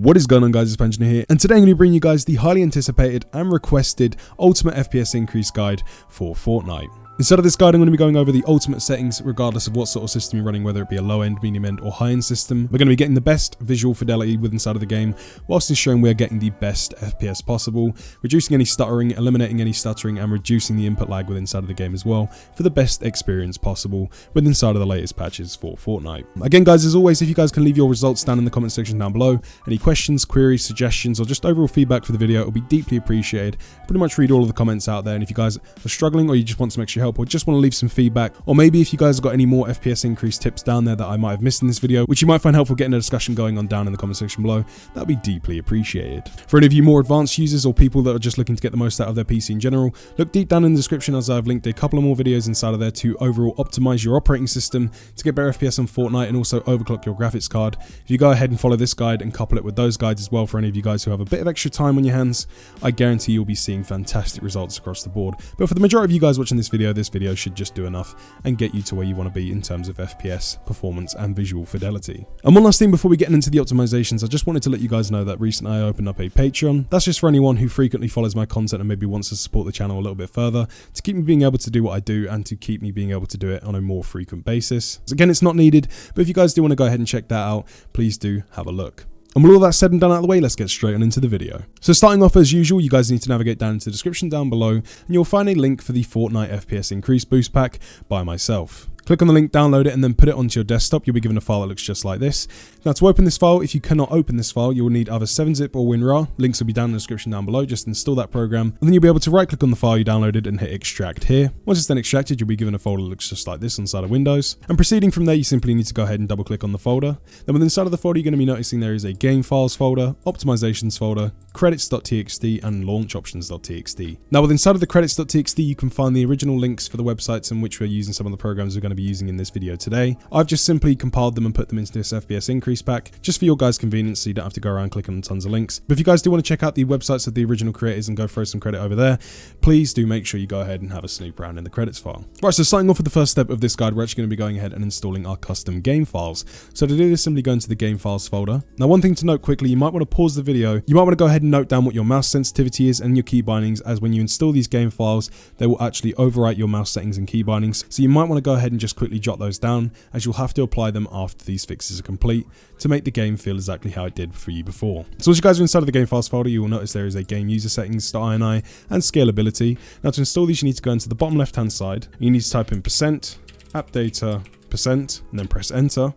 What is going on, guys? It's Pensioner here, and today I'm going to bring you guys the highly anticipated and requested ultimate FPS increase guide for Fortnite. Inside of this guide, I'm going to be going over the ultimate settings regardless of what sort of system you're running, whether it be a low-end, medium-end, or high-end system. We're going to be getting the best visual fidelity within inside of the game, whilst ensuring we're getting the best FPS possible, reducing any stuttering, eliminating any stuttering, and reducing the input lag within inside of the game as well, for the best experience possible within inside of the latest patches for Fortnite. Again, guys, as always, if you guys can leave your results down in the comment section down below, any questions, queries, suggestions, or just overall feedback for the video, it will be deeply appreciated. Pretty much read all of the comments out there, and if you guys are struggling, or you just want some extra help, or just want to leave some feedback, or maybe if you guys have got any more FPS increase tips down there that I might have missed in this video, which you might find helpful getting a discussion going on down in the comment section below, that'd be deeply appreciated. For any of you more advanced users or people that are just looking to get the most out of their PC in general, look deep down in the description as I've linked a couple of more videos inside of there to overall optimize your operating system to get better FPS on Fortnite and also overclock your graphics card. If you go ahead and follow this guide and couple it with those guides as well, for any of you guys who have a bit of extra time on your hands, I guarantee you'll be seeing fantastic results across the board. But for the majority of you guys watching this video should just do enough and get you to where you want to be in terms of FPS, performance, and visual fidelity. And one last thing before we get into the optimizations, I just wanted to let you guys know that recently I opened up a Patreon. That's just for anyone who frequently follows my content and maybe wants to support the channel a little bit further, to keep me being able to do what I do and to keep me being able to do it on a more frequent basis. So again, it's not needed, but if you guys do want to go ahead and check that out, please do have a look. And with all that said and done out of the way, let's get straight on into the video. So starting off as usual, you guys need to navigate down into the description down below, and you'll find a link for the Fortnite FPS Increase Boost Pack by myself. Click on the link, download it, and then put it onto your desktop. You'll be given a file that looks just like this. Now, to open this file, if you cannot open this file, you will need either 7-zip or WinRAR. Links will be down in the description down below. Just install that program, and then you'll be able to right-click on the file you downloaded and hit extract here. Once it's then extracted, you'll be given a folder that looks just like this inside of Windows. And proceeding from there, you simply need to go ahead and double-click on the folder. Then within inside of the folder, you're going to be noticing there is a game files folder, optimizations folder, credits.txt, and launch options.txt. Now, within inside of the credits.txt, you can find the original links for the websites in which we're using some of the programs we're going to be using in this video today. I've just simply compiled them and put them into this FPS increase pack just for your guys' convenience, so you don't have to go around clicking on tons of links. But if you guys do want to check out the websites of the original creators and go throw some credit over there, please do make sure you go ahead and have a snoop around in the credits file. Right, so starting off with the first step of this guide, we're actually going to be going ahead and installing our custom game files. So to do this, simply go into the game files folder. Now, one thing to note quickly, you might want to pause the video. You might want to go ahead and note down what your mouse sensitivity is and your key bindings, as when you install these game files, they will actually overwrite your mouse settings and key bindings. So you might want to go ahead and just quickly jot those down, as you'll have to apply them after these fixes are complete to make the game feel exactly how it did for you before. So as you guys are inside of the game files folder, you will notice there is a game user settings, .ini, and scalability. Now, to install these, you need to go into the bottom left hand side. You need to type in %appdata %, and then press enter.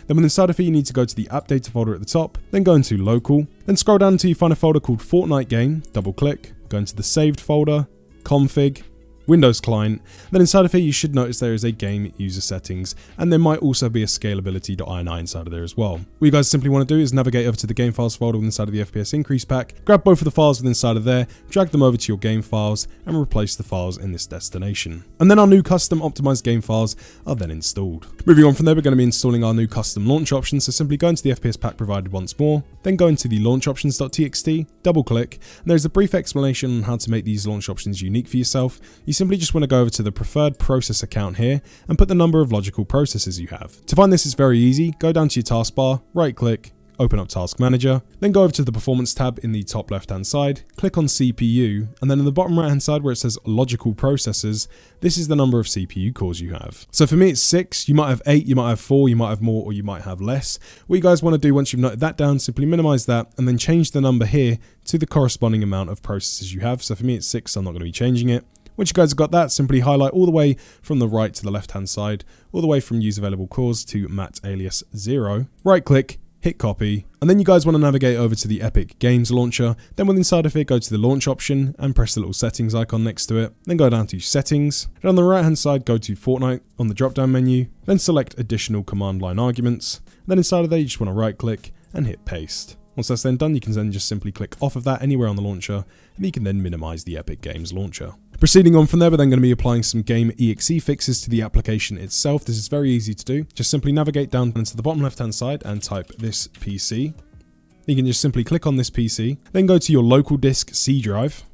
Then within inside of here, you need to go to the app data folder at the top, then go into local, then scroll down until you find a folder called Fortnite game, double click, go into the saved folder, config, Windows client. Then inside of here, you should notice there is a game user settings, and there might also be a scalability.ini inside of there as well. What you guys simply want to do is navigate over to the game files folder inside of the FPS increase pack, grab both of the files within inside of there, drag them over to your game files, and replace the files in this destination. And then our new custom optimized game files are then installed. Moving on from there, we're going to be installing our new custom launch options. So simply go into the FPS pack provided once more, then go into the launch options.txt, double click, and there's a brief explanation on how to make these launch options unique for yourself. You simply just want to go over to the preferred process account here and put the number of logical processes you have. To find this is very easy. Go down to your taskbar, right click, open up Task Manager, then go over to the Performance tab in the top left hand side, click on CPU, and then in the bottom right hand side where it says Logical Processors, this is the number of CPU cores you have. So for me it's 6, you might have 8, you might have 4, you might have more, or you might have less. What you guys want to do once you've noted that down, simply minimize that and then change the number here to the corresponding amount of processes you have. So for me it's 6, so I'm not going to be changing it. Once you guys have got that, simply highlight all the way from the right to the left hand side, all the way from use available cores to mat alias 0, right click, hit copy, and then you guys want to navigate over to the Epic Games launcher. Then within inside of it, go to the launch option and press the little settings icon next to it. Then go down to settings, and on the right hand side, go to Fortnite on the drop down menu, then select additional command line arguments. Then inside of there, you just want to right click and hit paste. Once that's then done, you can then just simply click off of that anywhere on the launcher, and you can then minimize the Epic Games launcher. Proceeding on from there, we're then going to be applying some game exe fixes to the application itself. This is very easy to do. Just simply navigate down into the bottom left hand side and type this PC. You can just simply click on this PC, then go to your local disk C drive.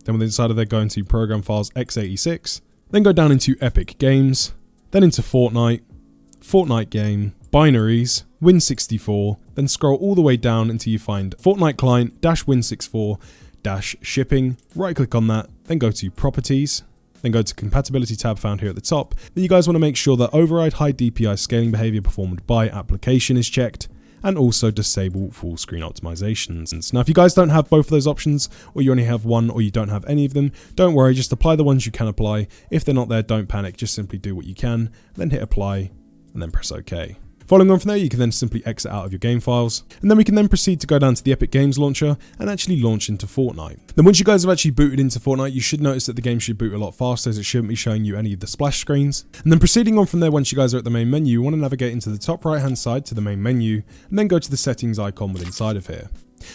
Then within inside of there, go into program files x86, then go down into Epic Games, then into Fortnite, Fortnite game, binaries, Win64, then scroll all the way down until you find Fortnite client -win64-shipping. Right click on that, then go to properties, then go to compatibility tab found here at the top. Then you guys want to make sure that override high DPI scaling behavior performed by application is checked, and also disable full screen optimizations. Now, if you guys don't have both of those options, or you only have one, or you don't have any of them, don't worry, just apply the ones you can apply. If they're not there, don't panic, just simply do what you can, then hit apply, and then press OK. Following on from there, you can then simply exit out of your game files, and then we can then proceed to go down to the Epic Games launcher and actually launch into Fortnite. Then once you guys have actually booted into Fortnite, you should notice that the game should boot a lot faster, as it shouldn't be showing you any of the splash screens. And then proceeding on from there, once you guys are at the main menu, you want to navigate into the top right hand side to the main menu, and then go to the settings icon within inside of here.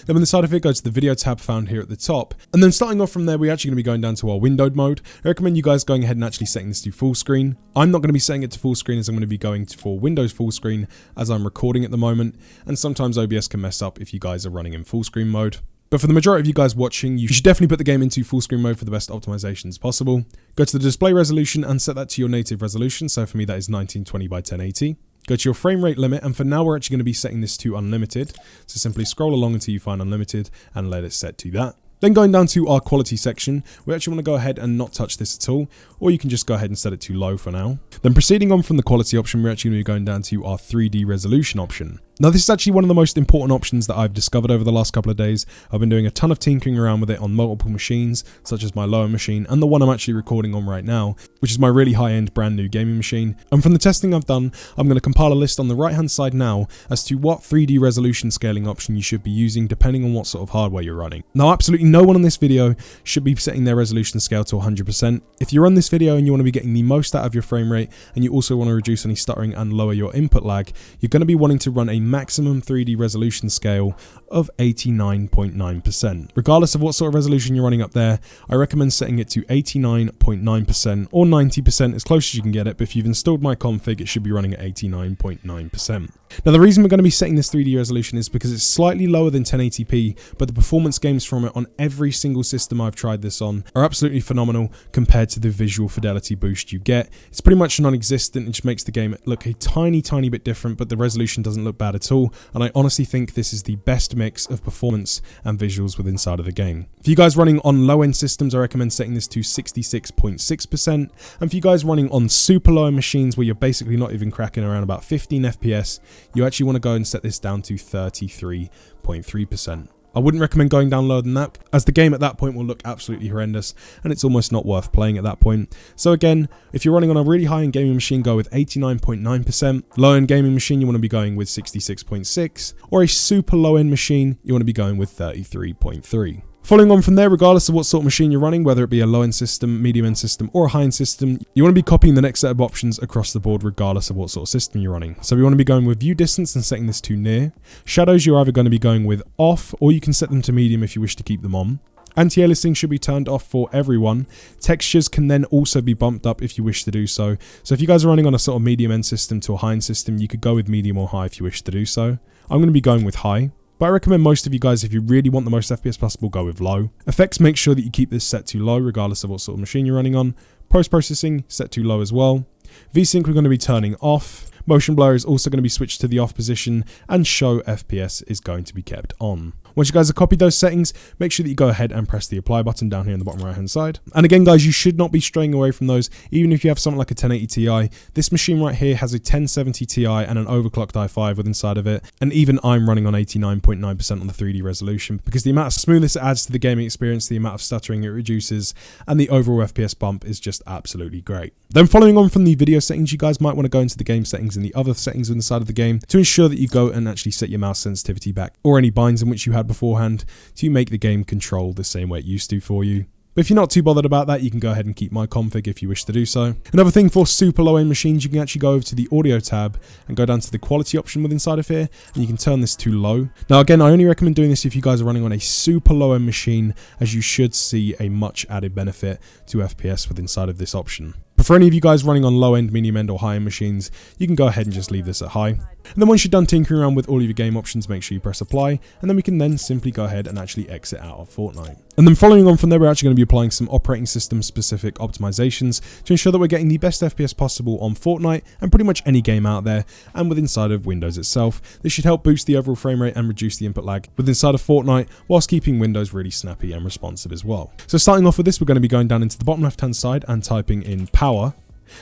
Then on the side of it, go to the video tab found here at the top. And then starting off from there, we're actually going to be going down to our windowed mode. I recommend you guys going ahead and actually setting this to full screen. I'm not going to be setting it to full screen, as I'm going to be going for Windows full screen as I'm recording at the moment. And sometimes OBS can mess up if you guys are running in full screen mode. But for the majority of you guys watching, you should definitely put the game into full screen mode for the best optimizations possible. Go to the display resolution and set that to your native resolution. So for me, that is 1920 by 1080. Go to your frame rate limit, and for now we're actually going to be setting this to unlimited. So simply scroll along until you find unlimited and let it set to that. Then going down to our quality section, we actually want to go ahead and not touch this at all, or you can just go ahead and set it to low for now. Then proceeding on from the quality option, we're actually going to be going down to our 3D resolution option. Now this is actually one of the most important options that I've discovered over the last couple of days. I've been doing a ton of tinkering around with it on multiple machines, such as my lower machine and the one I'm actually recording on right now, which is my really high-end brand new gaming machine. And from the testing I've done, I'm going to compile a list on the right hand side now as to what 3D resolution scaling option you should be using depending on what sort of hardware you're running. Now absolutely no one on this video should be setting their resolution scale to 100%. If you're on this video and you want to be getting the most out of your frame rate, and you also want to reduce any stuttering and lower your input lag, you're going to be wanting to run a maximum 3D resolution scale of 89.9%. Regardless of what sort of resolution you're running up there, I recommend setting it to 89.9% or 90%, as close as you can get it, but if you've installed my config, it should be running at 89.9%. Now the reason we're going to be setting this 3D resolution is because it's slightly lower than 1080p, but the performance gains from it on every single system I've tried this on are absolutely phenomenal compared to the visual fidelity boost you get. It's pretty much non-existent, which makes the game look a tiny bit different, but the resolution doesn't look bad at all, and I honestly think this is the best mix of performance and visuals within inside of the game. For you guys running on low-end systems, I recommend setting this to 66.6%, and for you guys running on super low-end machines where you're basically not even cracking around about 15 FPS, you actually want to go and set this down to 33.3%. I wouldn't recommend going down lower than that, as the game at that point will look absolutely horrendous and it's almost not worth playing at that point. So again, if you're running on a really high-end gaming machine, go with 89.9%. Low-end gaming machine, you want to be going with 66.6%, or a super low-end machine, you want to be going with 33.3%. Following on from there, regardless of what sort of machine you're running, whether it be a low-end system, medium-end system, or a high-end system, you want to be copying the next set of options across the board regardless of what sort of system you're running. So we want to be going with view distance and setting this to near. Shadows, you're either going to be going with off, or you can set them to medium if you wish to keep them on. Anti-aliasing should be turned off for everyone. Textures can then also be bumped up if you wish to do so. So if you guys are running on a sort of medium-end system to a high-end system, you could go with medium or high if you wish to do so. I'm going to be going with high. But I recommend most of you guys, if you really want the most FPS possible, go with low. Effects, make sure that you keep this set to low regardless of what sort of machine you're running on. Post-processing, set to low as well. VSync we're going to be turning off. Motion blur is also going to be switched to the off position, and show FPS is going to be kept on. Once you guys have copied those settings, make sure that you go ahead and press the apply button down here in the bottom right hand side. And again guys, you should not be straying away from those, even if you have something like a 1080 Ti. This machine right here has a 1070 Ti and an overclocked i5 within inside of it, and even I'm running on 89.9% on the 3D resolution, because the amount of smoothness it adds to the gaming experience, the amount of stuttering it reduces, and the overall FPS bump is just absolutely great. Then following on from the video settings, you guys might want to go into the game settings and the other settings inside of the game to ensure that you go and actually set your mouse sensitivity back, or any binds in which you had beforehand, to make the game control the same way it used to for you. But if you're not too bothered about that, you can go ahead and keep my config if you wish to do so. Another thing for super low-end machines, you can actually go over to the audio tab and go down to the quality option within inside of here, and you can turn this to low. Now again, I only recommend doing this if you guys are running on a super low-end machine, as you should see a much added benefit to FPS within inside of this option. But But for any of you guys running on low end, medium end or high end machines, you can go ahead and just leave this at high. And then once you're done tinkering around with all of your game options, make sure you press apply, and then we can then simply go ahead and actually exit out of Fortnite. And then following on from there, we're actually going to be applying some operating system specific optimizations to ensure that we're getting the best FPS possible on Fortnite and pretty much any game out there and with inside of Windows itself. This should help boost the overall frame rate and reduce the input lag with inside of Fortnite whilst keeping Windows really snappy and responsive as well. So starting off with this, we're going to be going down into the bottom left hand side and typing in power.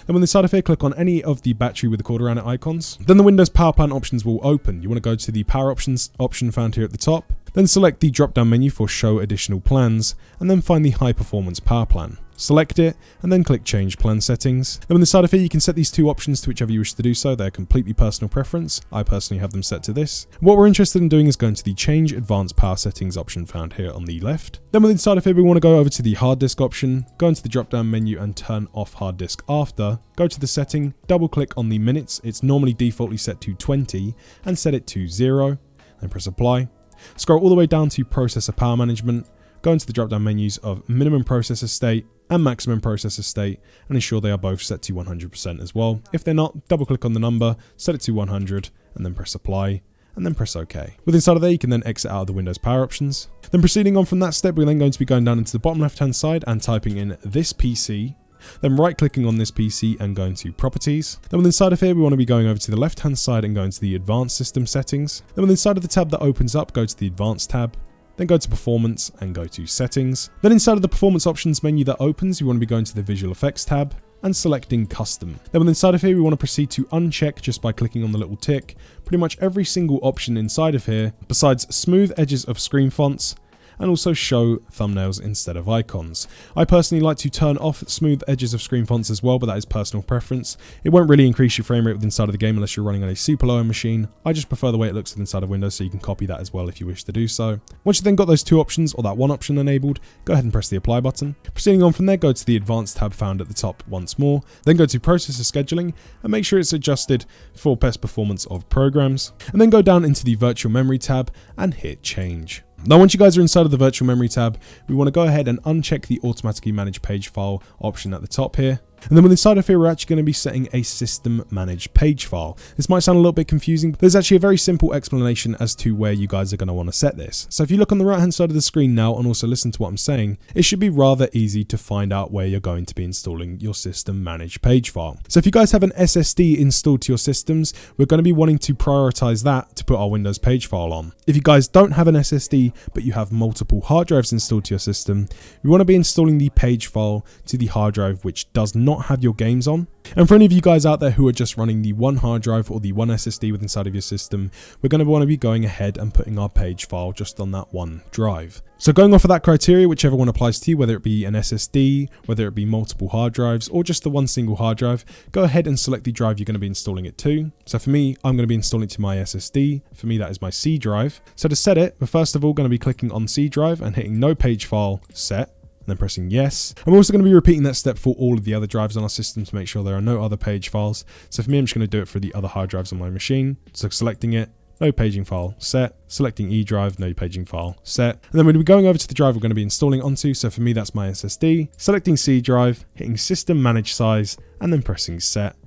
Then when inside of here, click on any of the battery with the cord around it icons. Then the Windows power plant options will open. You want to go to the power options option found here at the top. Then select the drop down menu for show additional plans and then find the high performance power plan. Select it and then click change plan settings. Then on the side of here, you can set these two options to whichever you wish to do so. They're completely personal preference. I personally have them set to this. What we're interested in doing is going to the change advanced power settings option found here on the left. Then within inside of here, we want to go over to the hard disk option, go into the drop down menu and turn off hard disk after. Go to the setting, double click on the minutes. It's normally defaultly set to 20 and set it to 0. Then press apply. Scroll all the way down to processor power management. Go into the drop down menus of minimum processor state and maximum processor state and ensure they are both set to 100% as well. If they're not, double click on the number, set it to 100 and then press apply and then press OK. With inside of there, you can then exit out of the Windows power options. Then proceeding on from that step, we're then going to be going down into the bottom left hand side and typing in this PC. Then right clicking on this PC and going to properties. Then within inside of here, we want to be going over to the left hand side and going to the advanced system settings. Then within inside of the tab that opens up, go to the advanced tab. Then go to performance and go to settings. Then inside of the performance options menu that opens, you want to be going to the visual effects tab and selecting custom. Then within inside of here, we want to proceed to uncheck just by clicking on the little tick pretty much every single option inside of here besides smooth edges of screen fonts and also show thumbnails instead of icons. I personally like to turn off smooth edges of screen fonts as well, but that is personal preference. It won't really increase your frame rate with inside of the game unless you're running on a super low end machine. I just prefer the way it looks with inside of Windows, so you can copy that as well if you wish to do so. Once you've then got those two options or that one option enabled, go ahead and press the apply button. Proceeding on from there, go to the advanced tab found at the top once more, then go to processor scheduling and make sure it's adjusted for best performance of programs, and then go down into the virtual memory tab and hit change. Now once you guys are inside of the virtual memory tab, we want to go ahead and uncheck the automatically manage page file option at the top here. And then with inside of here, we're actually going to be setting a system managed page file. This might sound a little bit confusing, but there's actually a very simple explanation as to where you guys are going to want to set this. So if you look on the right hand side of the screen now and also listen to what I'm saying, it should be rather easy to find out where you're going to be installing your system managed page file. So if you guys have an SSD installed to your systems, we're going to be wanting to prioritize that to put our Windows page file on. If you guys don't have an SSD, but you have multiple hard drives installed to your system, we want to be installing the page file to the hard drive which does not have your games on. And for any of you guys out there who are just running the one hard drive or the one SSD with inside of your system, we're going to want to be going ahead and putting our page file just on that one drive. So going off of that criteria, whichever one applies to you, whether it be an SSD, whether it be multiple hard drives, or just the one single hard drive, go ahead and select the drive you're going to be installing it to. So for me, I'm going to be installing it to my SSD. For me, that is my C drive. So to set it, we're first of all going to be clicking on C drive and hitting no page file set. And then pressing yes. I'm also going to be repeating that step for all of the other drives on our system to make sure there are no other page files. So for me, I'm just going to do it for the other hard drives on my machine. So selecting it, no paging file set, selecting E drive, no paging file set. And then we're going to be going over to the drive we're going to be installing onto. So for me, that's my SSD, selecting C drive, hitting system manage size, and then pressing set.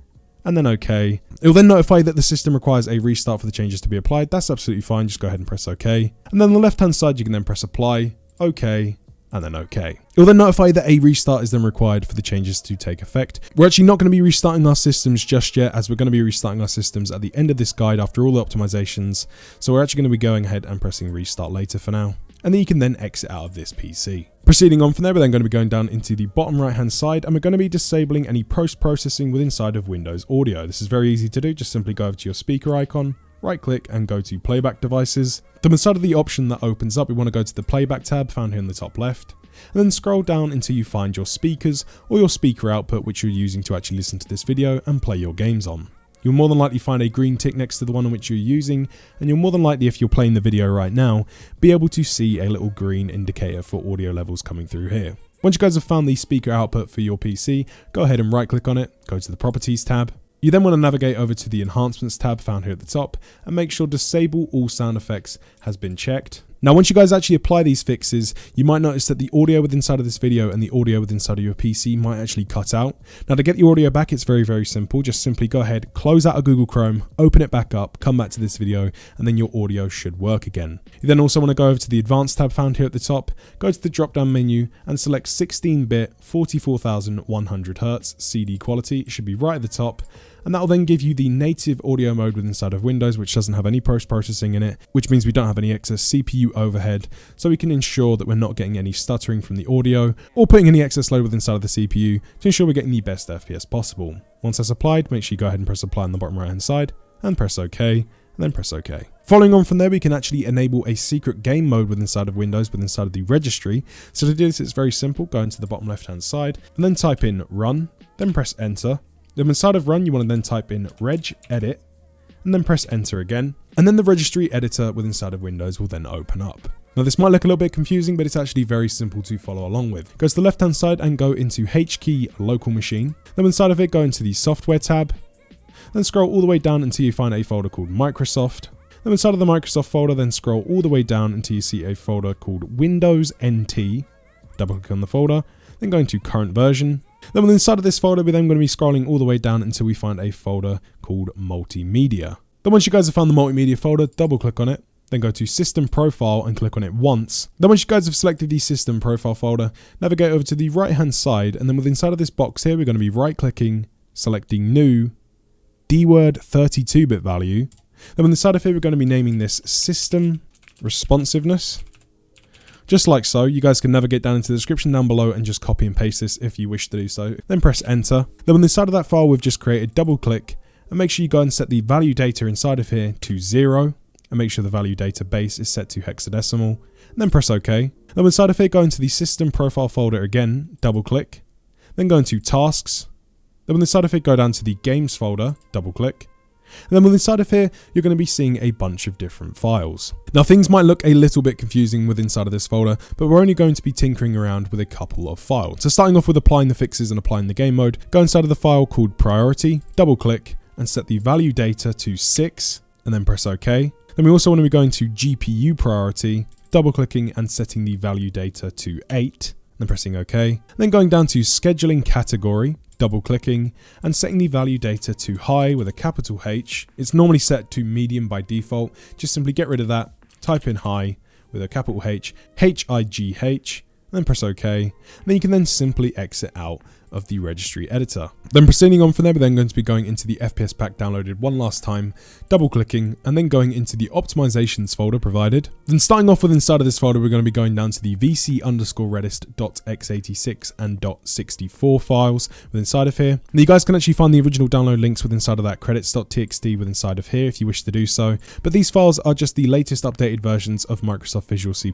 And then OK. It will then notify that the system requires a restart for the changes to be applied. That's absolutely fine. Just go ahead and press OK. And then on the left hand side, you can then press apply, OK, and then OK. It will then notify that a restart is then required for the changes to take effect. We're actually not going to be restarting our systems just yet, as we're going to be restarting our systems at the end of this guide after all the optimizations. So we're actually going to be going ahead and pressing restart later for now. And then you can then exit out of this PC. Proceeding on from there, we're then going to be going down into the bottom right hand side and we're going to be disabling any post-processing with inside of Windows Audio. This is very easy to do. Just simply go over to your speaker icon, right click and go to playback devices. Then inside of the option that opens up, we want to go to the playback tab found here in the top left. And then scroll down until you find your speakers or your speaker output which you're using to actually listen to this video and play your games on. You'll more than likely find a green tick next to the one on which you're using, and you'll more than likely, if you're playing the video right now, be able to see a little green indicator for audio levels coming through here. Once you guys have found the speaker output for your PC, go ahead and right click on it, go to the properties tab. You then want to navigate over to the enhancements tab found here at the top and make sure disable all sound effects has been checked. Now, once you guys actually apply these fixes, you might notice that the audio within inside of this video and the audio within inside of your PC might actually cut out. Now, to get the audio back, it's very, very simple. Just simply go ahead, close out of Google Chrome, open it back up, come back to this video, and then your audio should work again. You then also want to go over to the Advanced tab found here at the top, go to the drop-down menu, and select 16-bit 44,100 Hz CD quality. It should be right at the top. And that will then give you the native audio mode within inside of Windows, which doesn't have any post-processing in it, which means we don't have any excess CPU overhead, so we can ensure that we're not getting any stuttering from the audio, or putting any excess load within inside of the CPU to ensure we're getting the best FPS possible. Once that's applied, make sure you go ahead and press apply on the bottom right hand side, and press OK, and then press OK. Following on from there, we can actually enable a secret game mode within inside of Windows, within inside of the registry. So to do this, it's very simple. Go into the bottom left hand side, and then type in run, then press enter. Then inside of run, you want to then type in reg edit, and then press enter again. And then the registry editor within inside of Windows will then open up. Now, this might look a little bit confusing, but it's actually very simple to follow along with. Go to the left hand side and go into H key local machine. Then inside of it, go into the software tab. Then scroll all the way down until you find a folder called Microsoft. Then inside of the Microsoft folder, then scroll all the way down until you see a folder called Windows NT. Double click on the folder, then go into current version. Then within inside of this folder, we're then going to be scrolling all the way down until we find a folder called multimedia. Then once you guys have found the multimedia folder, double click on it, then go to system profile and click on it once. Then once you guys have selected the system profile folder, navigate over to the right hand side, and then within inside of this box here, we're going to be right clicking, selecting new, dword 32-bit value. Then within inside of here, we're going to be naming this system responsiveness. Just like so. You guys can navigate down into the description down below and just copy and paste this if you wish to do so. Then press enter. Then on the side of that file we've just created, double click and make sure you go and set the value data inside of here to 0 and make sure the value data base is set to hexadecimal. And then press OK. Then inside of here, go into the system profile folder again, double click. Then go into tasks. Then on the side of it, go down to the games folder, double click. And then within inside of here, you're going to be seeing a bunch of different files. Now, things might look a little bit confusing within inside of this folder, but we're only going to be tinkering around with a couple of files. So starting off with applying the fixes and applying the game mode, go inside of the file called priority, double click and set the value data to 6 and then press OK. Then we also want to be going to GPU priority, double clicking and setting the value data to 8, then pressing OK. Then going down to scheduling category, double clicking and setting the value data to high with a capital H. It's normally set to medium by default. Just simply get rid of that, type in high with a capital H, HIGH, and then press OK. And then you can then simply exit out of the registry editor. Then proceeding on from there, we're then going to be going into the FPS pack downloaded one last time, double clicking and then going into the optimizations folder provided. Then starting off with inside of this folder, we're going to be going down to the vc_redist.x86 and .64 files within inside of here. Now you guys can actually find the original download links within inside of that credits.txt within inside of here if you wish to do so. But these files are just the latest updated versions of Microsoft Visual C++,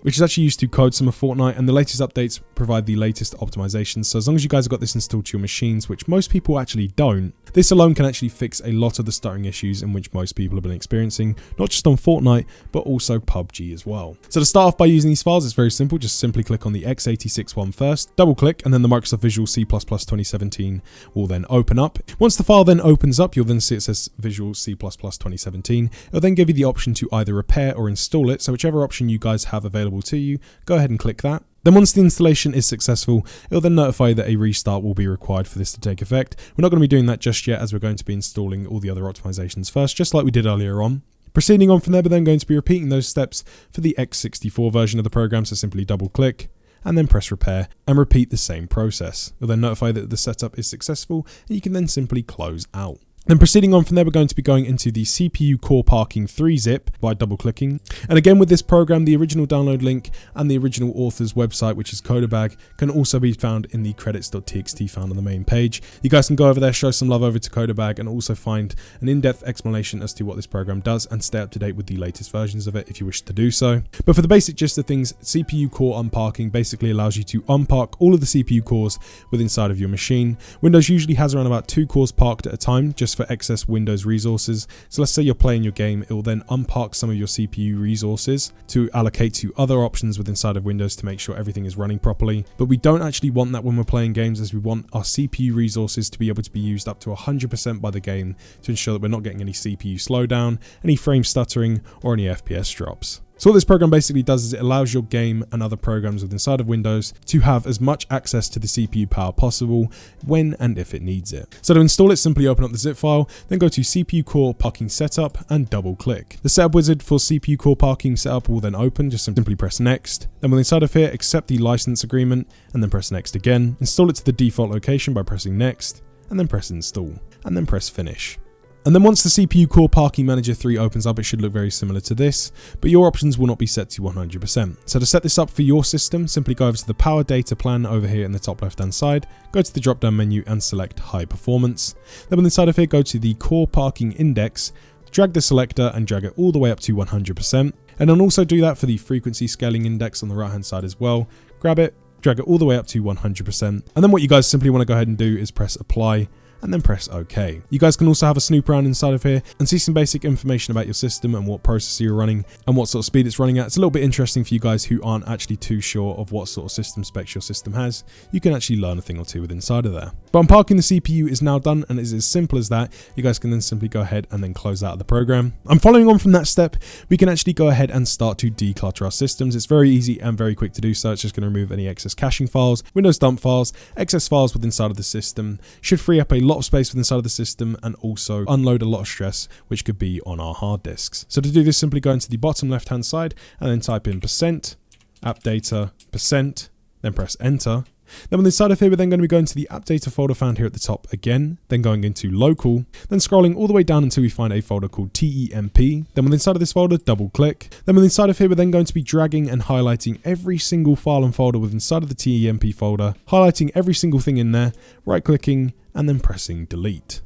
which is actually used to code some of Fortnite, and the latest updates provide the latest optimizations. So as long as you guys have got this installed to your machines, which most people actually don't, this alone can actually fix a lot of the stuttering issues in which most people have been experiencing, not just on Fortnite, but also PUBG as well. So to start off by using these files, it's very simple. Just simply click on the x86 one first, double click, and then the Microsoft Visual C++ 2017 will then open up. Once the file then opens up, you'll then see it says Visual C++ 2017. It'll then give you the option to either repair or install it. So whichever option you guys have available to you, go ahead and click that. Then once the installation is successful, it'll then notify that a restart will be required for this to take effect. We're not going to be doing that just yet, as we're going to be installing all the other optimizations first, just like we did earlier on. Proceeding on from there, we're then going to be repeating those steps for the x64 version of the program, so simply double click and then press repair and repeat the same process. It'll then notify that the setup is successful and you can then simply close out. Then proceeding on from there, we're going to be going into the CPU core parking 3-zip by double clicking. And again, with this program, the original download link and the original author's website, which is Codabag, can also be found in the credits.txt found on the main page. You guys can go over there, show some love over to Codabag, and also find an in-depth explanation as to what this program does and stay up to date with the latest versions of it if you wish to do so. But for the basic gist of things, CPU core unparking basically allows you to unpark all of the CPU cores within inside of your machine. Windows usually has around about 2 cores parked at a time, just for excess Windows resources. So let's say you're playing your game, it will then unpark some of your CPU resources to allocate to other options within inside of Windows to make sure everything is running properly. But we don't actually want that when we're playing games, as we want our CPU resources to be able to be used up to 100% by the game to ensure that we're not getting any CPU slowdown, any frame stuttering, or any FPS drops. So what this program basically does is it allows your game and other programs within inside of Windows to have as much access to the CPU power possible when and if it needs it. So to install it, simply open up the zip file, then go to CPU core parking setup and double click. The setup wizard for CPU core parking setup will then open. Just simply press next. Then within inside of here, accept the license agreement and then press next again. Install it to the default location by pressing next and then press install and then press finish. And then once the CPU Core Parking Manager 3 opens up, it should look very similar to this, but your options will not be set to 100%. So to set this up for your system, simply go over to the Power Data plan over here in the top left hand side, go to the drop down menu and select High Performance. Then on the side of here, go to the Core Parking Index, drag the selector and drag it all the way up to 100%. And then also do that for the Frequency Scaling Index on the right hand side as well. Grab it, drag it all the way up to 100%. And then what you guys simply want to go ahead and do is press Apply and then press OK. You guys can also have a snoop around inside of here and see some basic information about your system and what processor you're running and what sort of speed it's running at. It's a little bit interesting for you guys who aren't actually too sure of what sort of system specs your system has. You can actually learn a thing or two with inside of there. But unparking the CPU is now done and it's as simple as that. You guys can then simply go ahead and then close out of the program. And following on from that step, we can actually go ahead and start to declutter our systems. It's very easy and very quick to do so. It's just going to remove any excess caching files, Windows dump files, excess files within inside of the system. Should free up a lot of space within inside of the system and also unload a lot of stress which could be on our hard disks. So to do this, simply go into the bottom left hand side and then type in %appdata%, then press enter. Then on the side of here, we're then going to be going to the app data folder found here at the top again, then going into local, then scrolling all the way down until we find a folder called TEMP. Then on the inside of this folder, double click. Then on the inside of here, we're then going to be dragging and highlighting every single file and folder within inside of the TEMP folder, highlighting every single thing in there, right clicking, and then pressing delete.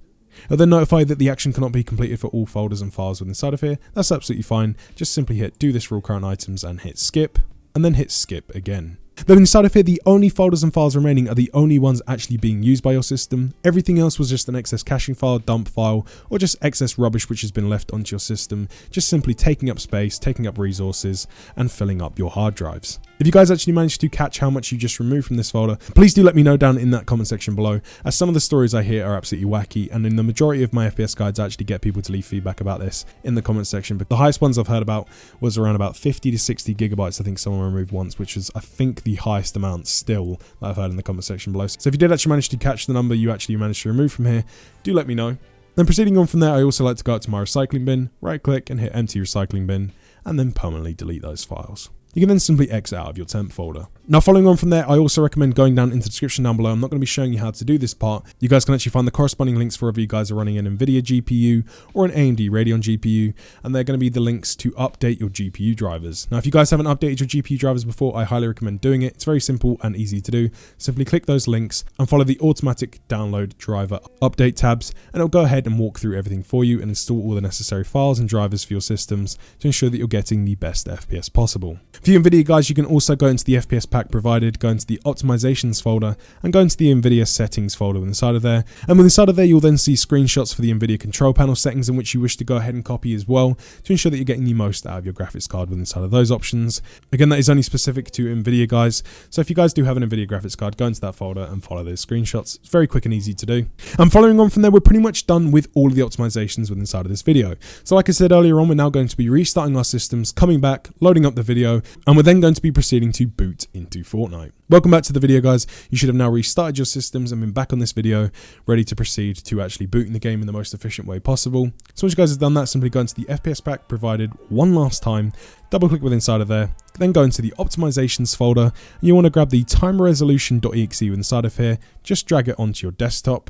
It'll then notify that the action cannot be completed for all folders and files within inside of here. That's absolutely fine. Just simply hit do this for all current items and hit skip, and then hit skip again. Then inside of here, the only folders and files remaining are the only ones actually being used by your system. Everything else was just an excess caching file, dump file, or just excess rubbish which has been left onto your system, just simply taking up space, taking up resources, and filling up your hard drives. If you guys actually managed to catch how much you just removed from this folder, please do let me know down in that comment section below, as some of the stories I hear are absolutely wacky, and in the majority of my FPS guides I actually get people to leave feedback about this in the comment section, but the highest ones I've heard about was around about 50 to 60 gigabytes I think someone removed once, which was I think the highest amount still that I've heard in the comment section below. So if you did actually manage to catch the number you actually managed to remove from here, do let me know. Then proceeding on from there, I also like to go out to my recycling bin, right click and hit empty recycling bin, and then permanently delete those files. You can then simply exit out of your temp folder. Now following on from there, I also recommend going down into the description down below. I'm not going to be showing you how to do this part. You guys can actually find the corresponding links for whether you guys are running an NVIDIA GPU or an AMD Radeon GPU, and they're going to be the links to update your GPU drivers. Now if you guys haven't updated your GPU drivers before, I highly recommend doing it. It's very simple and easy to do. Simply click those links and follow the automatic download driver update tabs, and it'll go ahead and walk through everything for you and install all the necessary files and drivers for your systems to ensure that you're getting the best FPS possible. For you NVIDIA guys, you can also go into the FPS pack provided, go into the optimizations folder, and go into the NVIDIA settings folder inside of there. And inside of there, you'll then see screenshots for the NVIDIA control panel settings in which you wish to go ahead and copy as well to ensure that you're getting the most out of your graphics card inside of those options. Again, that is only specific to NVIDIA guys. So if you guys do have an NVIDIA graphics card, go into that folder and follow those screenshots. It's very quick and easy to do. And following on from there, we're pretty much done with all of the optimizations inside of this video. So like I said earlier on, we're now going to be restarting our systems, coming back, loading up the video, and we're then going to be proceeding to boot into Fortnite. Welcome back to the video guys. You should have now restarted your systems and been back on this video, ready to proceed to actually booting the game in the most efficient way possible. So once you guys have done that, simply go into the FPS pack provided one last time, double click within inside of there, then go into the optimizations folder, and you want to grab the time resolution.exe inside of here, just drag it onto your desktop.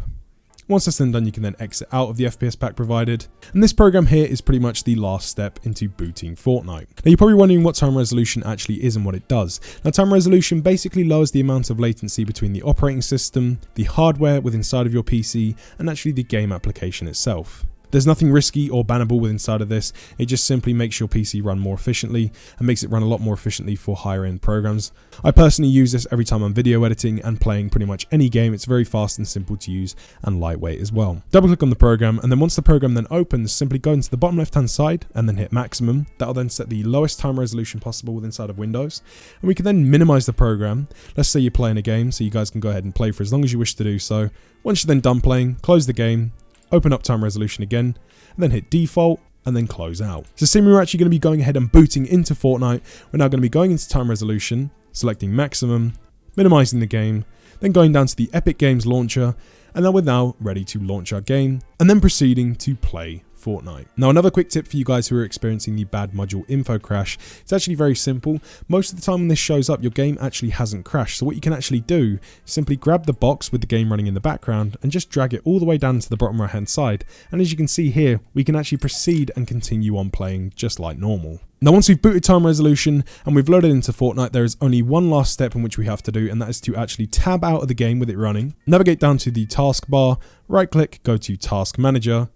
Once that's then done, you can then exit out of the FPS pack provided. And this program here is pretty much the last step into booting Fortnite. Now you're probably wondering what time resolution actually is and what it does. Now time resolution basically lowers the amount of latency between the operating system, the hardware within inside of your PC, and actually the game application itself. There's nothing risky or bannable with inside of this. It just simply makes your PC run more efficiently and makes it run a lot more efficiently for higher end programs. I personally use this every time I'm video editing and playing pretty much any game. It's very fast and simple to use and lightweight as well. Double click on the program, and then once the program then opens, simply go into the bottom left hand side and then hit maximum. That'll then set the lowest time resolution possible with inside of Windows. And we can then minimize the program. Let's say you're playing a game, so you guys can go ahead and play for as long as you wish to do so. Once you're then done playing, close the game, open up time resolution again, and then hit default, and then close out. So assuming we're actually going to be going ahead and booting into Fortnite, we're now going to be going into time resolution, selecting maximum, minimizing the game, then going down to the Epic Games launcher, and then we're now ready to launch our game, and then proceeding to play Fortnite. Now, another quick tip for you guys who are experiencing the bad module info crash, it's actually very simple. Most of the time when this shows up, your game actually hasn't crashed. So what you can actually do is simply grab the box with the game running in the background and just drag it all the way down to the bottom right hand side. And as you can see here, we can actually proceed and continue on playing just like normal. Now, once we've booted time resolution and we've loaded into Fortnite, there is only one last step in which we have to do, and that is to actually tab out of the game with it running, navigate down to the taskbar, right click, go to Task Manager,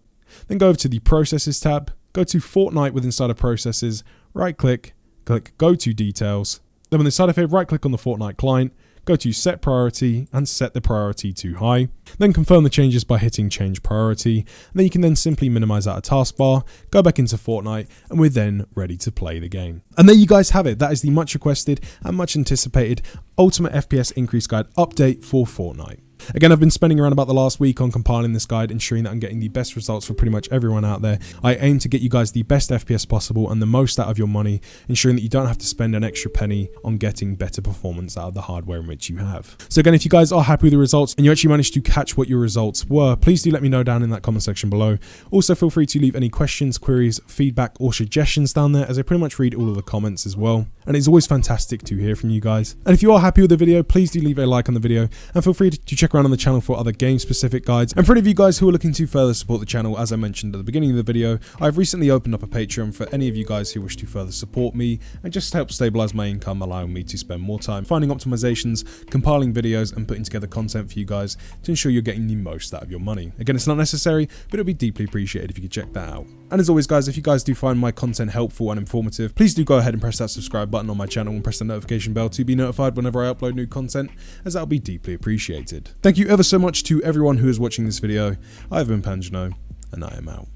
then go over to the Processes tab, go to Fortnite with inside of Processes, right click, click Go to Details, then on the side of here, right click on the Fortnite client, go to Set Priority and set the priority to high, then confirm the changes by hitting Change Priority, and then you can then simply minimize out a taskbar, go back into Fortnite, and we're then ready to play the game. And there you guys have it. That is the much requested and much anticipated Ultimate FPS Increase Guide update for Fortnite. Again, I've been spending around about the last week on compiling this guide, ensuring that I'm getting the best results for pretty much everyone out there. I aim to get you guys the best FPS possible and the most out of your money, ensuring that you don't have to spend an extra penny on getting better performance out of the hardware in which you have. So again, if you guys are happy with the results and you actually managed to catch what your results were, please do let me know down in that comment section below. Also, feel free to leave any questions, queries, feedback or suggestions down there, as I pretty much read all of the comments as well. And it's always fantastic to hear from you guys. And if you are happy with the video, please do leave a like on the video and feel free to check around on the channel for other game specific guides. And for any of you guys who are looking to further support the channel, as I mentioned at the beginning of the video, I've recently opened up a Patreon for any of you guys who wish to further support me and just help stabilize my income, allowing me to spend more time finding optimizations, compiling videos and putting together content for you guys to ensure you're getting the most out of your money. Again, it's not necessary, but it would be deeply appreciated if you could check that out. And as always guys, if you guys do find my content helpful and informative, please do go ahead and press that subscribe button on my channel and press the notification bell to be notified whenever I upload new content, as that will be deeply appreciated. Thank you ever so much to everyone who is watching this video. I've been Panjano, and I am out.